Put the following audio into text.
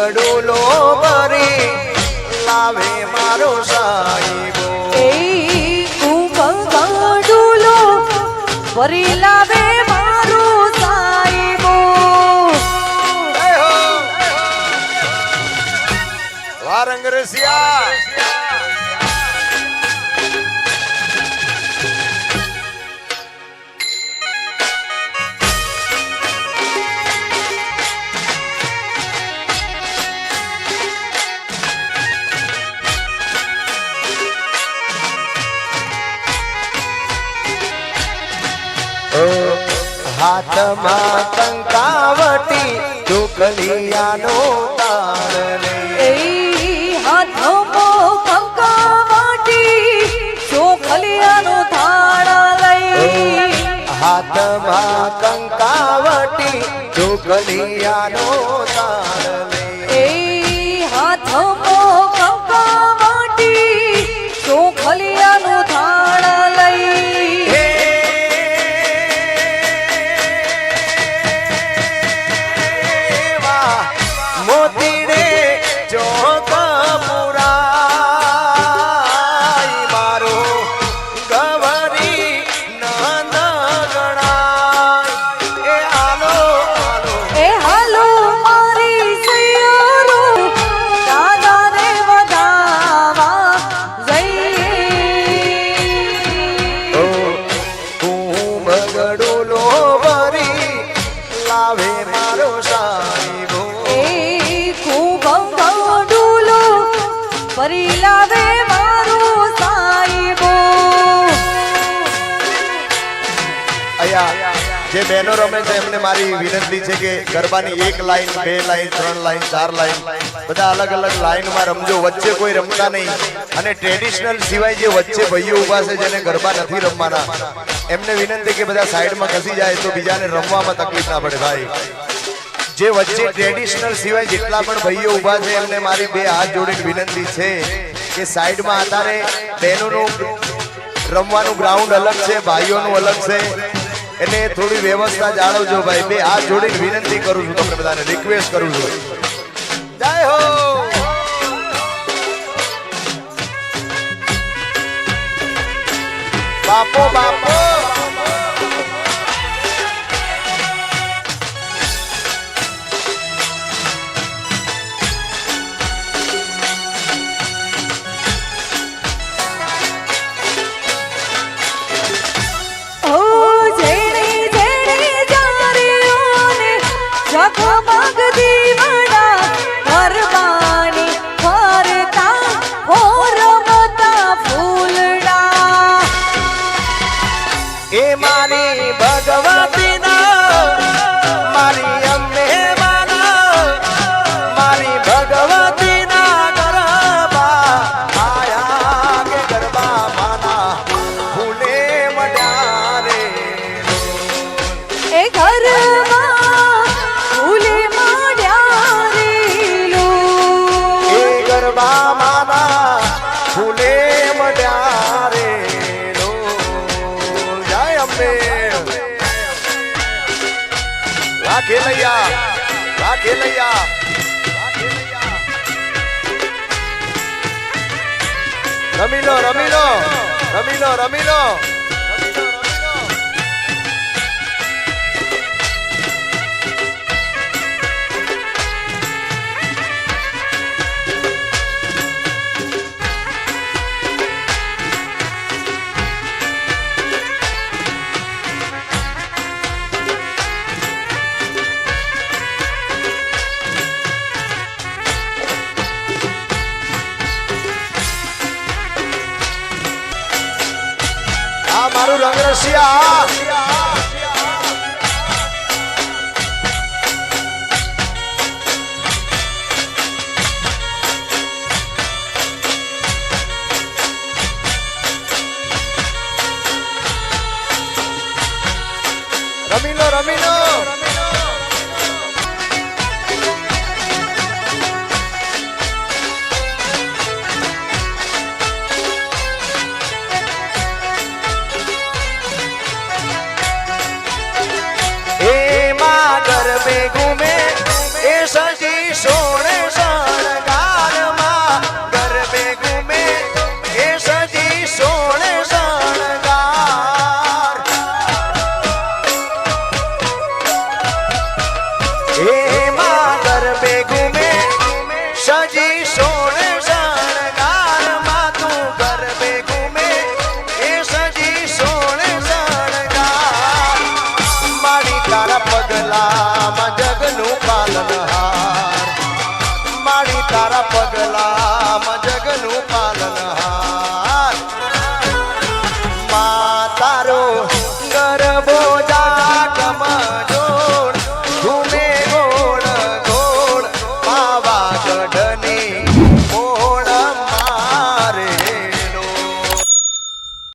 ગડુલો ભરી લાવે મારો સાહેબો ગડુલો ભરી લાવે મારો સાહેબો વારંગ રસિયા હાથમાં કંકાવટી ચોકલિયાનો તાળ રે હાથમાં કંકાવટી ચોકલિયાનો થાળ લઈ હાથમાં કંકાવટી ચોકલિયાનો તાળ લઈ હાથમાં કંકાવટી ચોકલિયાનો થાળ લઈ જે બહેનો રમે છે એમને મારી વિનંતી છે કે ગરબાની એક લાઈન, બે લાઈન, ત્રણ લાઈન, ચાર લાઈન બધા અલગ અલગ લાઈનમાં રમજો, વચ્ચે કોઈ રમતા નહીં. અને ટ્રેડિશનલ સિવાય જે વચ્ચે ભાઈઓ ઉભા છે જેને ગરબા નથી રમવાના એમને વિનંતી કે બધા સાઈડમાં ખસી જાય તો બીજાને રમવામાં તકલીફ ના પડે. ભાઈ જે વચ્ચે ટ્રેડિશનલ સિવાય જેટલા પણ ભાઈઓ ઉભા છે એમને મારી બે હાથ જોડીને વિનંતી છે કે સાઈડમાં અત્યારે બહેનોનું રમવાનું ગ્રાઉન્ડ અલગ છે, ભાઈઓનું અલગ છે, એટલે થોડી વ્યવસ્થા જાળવજો. ભાઈ બે હાથ જોડીને વિનંતી કરું છું, તમને બધાને રિક્વેસ્ટ કરું છું. જય હો બાપો બાપો રમી લો રમી લો રમી લો રમી લો. મારું રંગરસિયા રમી લો રમી લો. તારા પગલામાં જગનું પાલનહાર માડી તારા